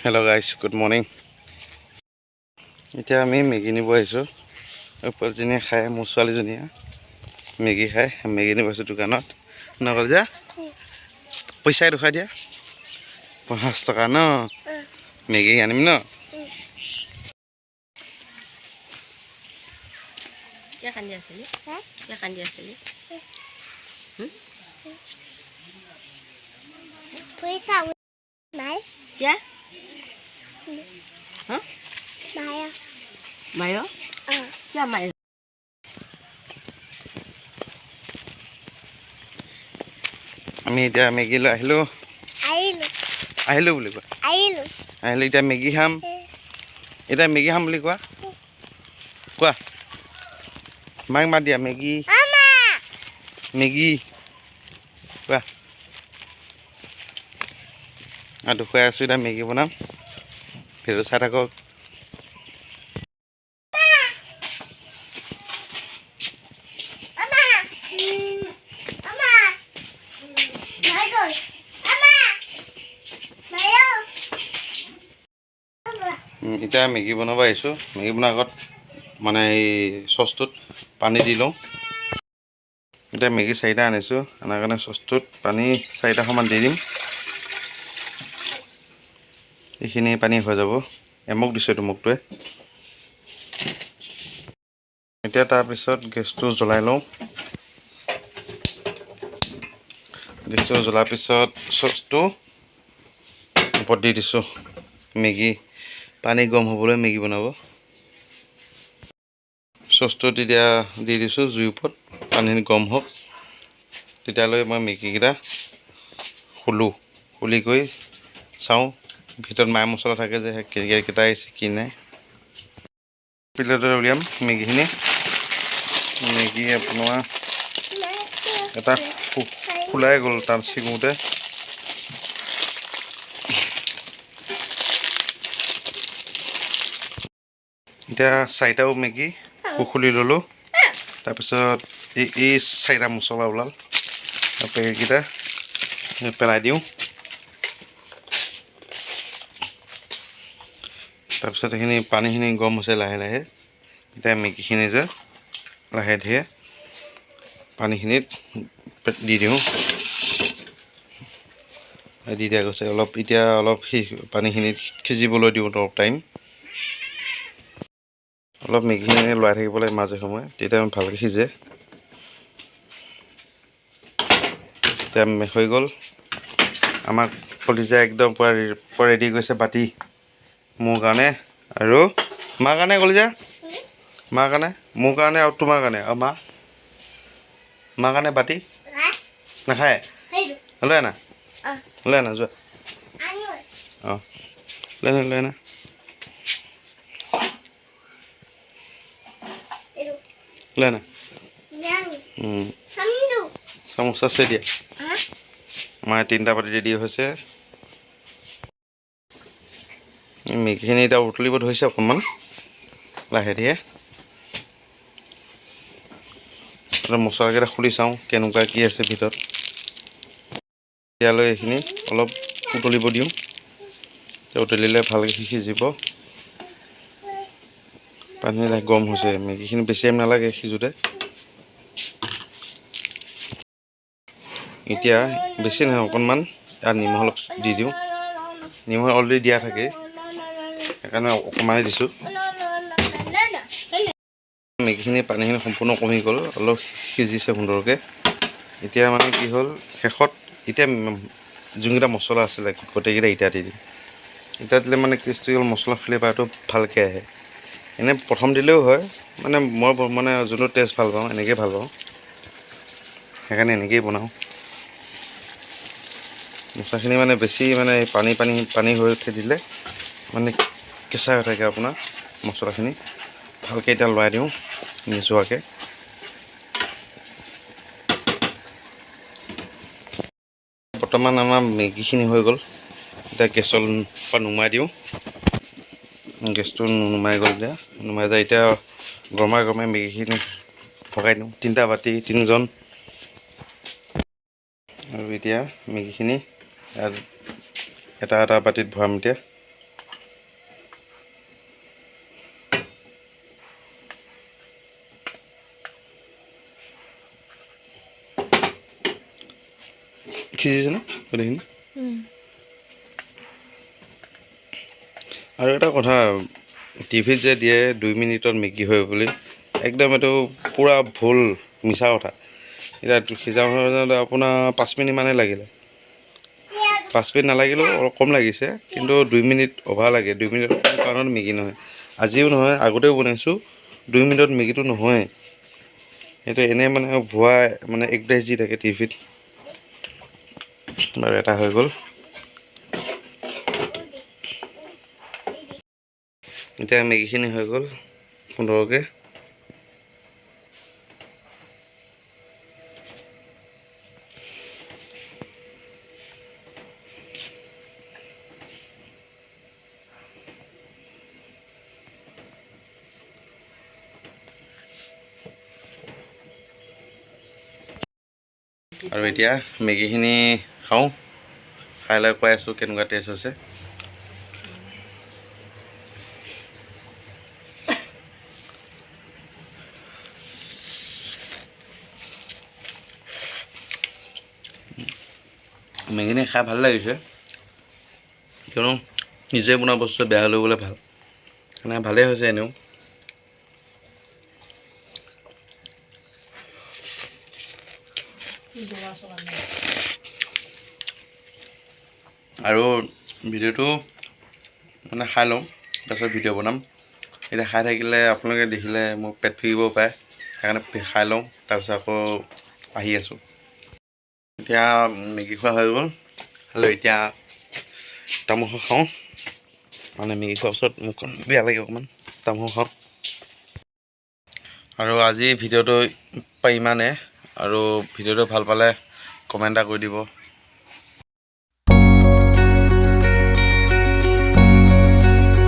Hello guys, good morning. এতিয়া আমি Maggi নিব আহিছোঁ। ওপৰজনীয়ে খায়, মোৰ ছোৱালীজনীয়ে মেগী খায়। মেগী নিব আহিছোঁ দোকানত। নকল যা পইচাই দেখুৱাই দিয়া 50 টকা ন মেগী আনিম ন। কান্দি আছিলি কান্দি আছিলি পইচা নাই क्या हाँ মায়া मायो क्या मायो আমি এতিয়া মেগী লৈ আহিলোঁ বুলি কোৱা আহিলোঁ এতিয়া মেগী খাম। এতিয়া মেগী খাম বুলি কোৱা মাক মাত দিয়া মেগী কোৱা। আৰু খুৱাই আছোঁ এতিয়া মেগী বনাম। ভিডিঅ' চাই থাকক। এতিয়া মেগী বনাব আহিছোঁ। মেগী বনোৱাৰ আগত মানে এই চচটোত পানী দি লওঁ। এতিয়া মেগী 4টা আনিছোঁ, আনাৰ কাৰণে চচটোত পানী 4টা সমান দি দিম। এইখিনি পানী হৈ যাব। এমুক দিছোঁ এইটো মুখটোৱে। এতিয়া তাৰপিছত গেছটো জ্বলাই লওঁ। গেছটো জ্বলাৰ পিছত চচটো ওপৰত দি দিছোঁ। মেগী পানী গৰম হ'বলৈ মেগী বনাব। চচটো তেতিয়া দি দিছোঁ জুইৰ ওপৰত। পানীখিনি গৰম হওক, তেতিয়ালৈ মই মেগীকেইটা খুলি কৰি চাওঁ ভিতৰত মায় মছলা থাকে যে কেইটা আহিছে কি নাই। প্লেটত উলিয়াম মেগীখিনি। মেগী আপোনাৰ এটা খোলাই গ'ল তাত ছিঙোতে। এতিয়া 4টাও মেগী খুলি ল'লোঁ। তাৰপিছত এই 4টা মছলা ওলাল পেকেটকেইটা পেলাই দিওঁ। তাৰপিছত এইখিনি পানীখিনি গৰম হৈছে লাহে লাহে। এতিয়া মেগীখিনি যে লাহে ধীৰে পানীখিনিত দি দিওঁ। দি দিয়া গৈছে অলপ। এতিয়া অলপ পানীখিনিত সিজিবলৈ দিওঁ অলপ টাইম। অলপ মেগীখিনি লৰাই থাকিব লাগে মাজে সময়ে, তেতিয়া ভালকৈ সিজে। এতিয়া হৈ গ'ল। আমাক কলিজা একদম পুৰা ৰেডি কৰিছে বাতি মোৰ কাৰণে আৰু মাৰ কাৰণে। কলিজা মাৰ কাৰণে, মোৰ কাৰণে আৰু তোমাৰ কাৰণে। আৰু মাৰ কাৰণে বাতি নাখায়। লৈ আনা যোৱা। অঁ লৈ আনা লৈ আনা। চামুচ আছে দিয়া। আমাৰ 3টা বাতি ৰেডি হৈছে। মেগীখিনি এতিয়া উতলিব ধৰিছে অকণমান লাহে ধীৰে। মছলাকেইটা খুলি চাওঁ কেনেকুৱা কি আছে ভিতৰত। এতিয়ালৈ এইখিনি অলপ উতলিব দিওঁ। উতলিলে ভালকৈ সিজিব। পানী গৰম হৈছে। মেগীখিনি বেছি টাইম নালাগে সিজোঁতে। এতিয়া বেছি নহয় অকণমান ইয়াত নিমখ অলপ দি দিওঁ। নিমখ অলৰেডি দিয়া থাকে, সেইকাৰণে অকণমানে দিছোঁ। মেগীখিনি পানীখিনি সম্পূৰ্ণ কমি গ'ল, অলপ সিজিছে সুন্দৰকৈ। এতিয়া মানে কি হ'ল শেষত এতিয়া যোনকেইটা মছলা আছিলে গোটেইকেইটা ইটা দি দিম। ইটা দিলে মানে কেচটো হ'ল মছলা ফ্লেভাৰটো ভালকৈ আহে। এনেই প্ৰথম দিলেও হয়, মানে মই মানে যোনটো টেষ্ট ভাল পাওঁ এনেকৈয়ে ভাল পাওঁ, সেইকাৰণে এনেকৈয়ে বনাওঁ। মছলাখিনি মানে বেছি মানে পানী হৈ উঠি দিলে মানে কেঁচা হৈ থাকে আপোনাৰ মছলাখিনি। ভালকৈ এতিয়া লৰাই দিওঁ নিচোৱাকৈ। বৰ্তমান আমাৰ মেগীখিনি হৈ গ'ল। এতিয়া গেছৰ পৰা নুমাই দিওঁ। গেছটো নুমাই গ'ল। নুমাই যায় এতিয়া গৰমাই মেগীখিনি ভগাই দিওঁ। 3টা বাতি 3জন। আৰু এতিয়া মেগীখিনি এটা বাতিত ভৰাম। এতিয়া সিজিছেনে গোটেইখিনি আৰু এটা কথা টিভিত যে দিয়ে 2 মিনিটত মেগী হয় বুলি একদম এইটো পূৰা ভুল মিছা কথা এতিয়া সিজাওঁতে আপোনাৰ 5 মিনিট মানেই লাগিলে 5 মিনিট নালাগিলেও অলপ কম লাগিছে কিন্তু 2 মিনিট অভাৰ লাগে 2 মিনিট কাৰণত মেগী নহয় আজিও নহয় আগতেও বনাইছোঁ 2 মিনিটত মেগীটো নহয় সেইটো এনেই মানে ভুৱা মানে এডভাৰটাইজ দি থাকে টিভিত বাৰু এটা হৈ গ'ল এতিয়া মেগীখিনি হৈ গ'ল সুন্দৰকৈ আৰু এতিয়া মেগীখিনি খাওঁ খাই লৈ কৈ আছোঁ কেনেকুৱা টেষ্ট হৈছে মেগীখিনি খাই ভাল লাগিছে কিয়নো নিজে বনোৱা বস্তু বেয়া হ'লেও বোলে ভাল মানে ভালেই হৈছে এনেও আৰু ভিডিঅ'টো মানে খাই লওঁ তাৰপিছত ভিডিঅ' বনাম এতিয়া খাই থাকিলে আপোনালোকে দেখিলে মোক পেট ফিৰিব পাৰে সেইকাৰণে খাই লওঁ তাৰপিছত আকৌ আহি আছোঁ এতিয়া মেগী খোৱা হৈ গ'ল আৰু এতিয়া তামোল খাওঁ মানে মেগী খোৱাৰ পিছত মুখখন বেয়া লাগে অকণমান তামোল খাওঁ আৰু আজি ভিডিঅ'টো ইমানে আৰু ভিডিঅ'টো ভাল পালে কমেণ্ট এটা কৰি দিব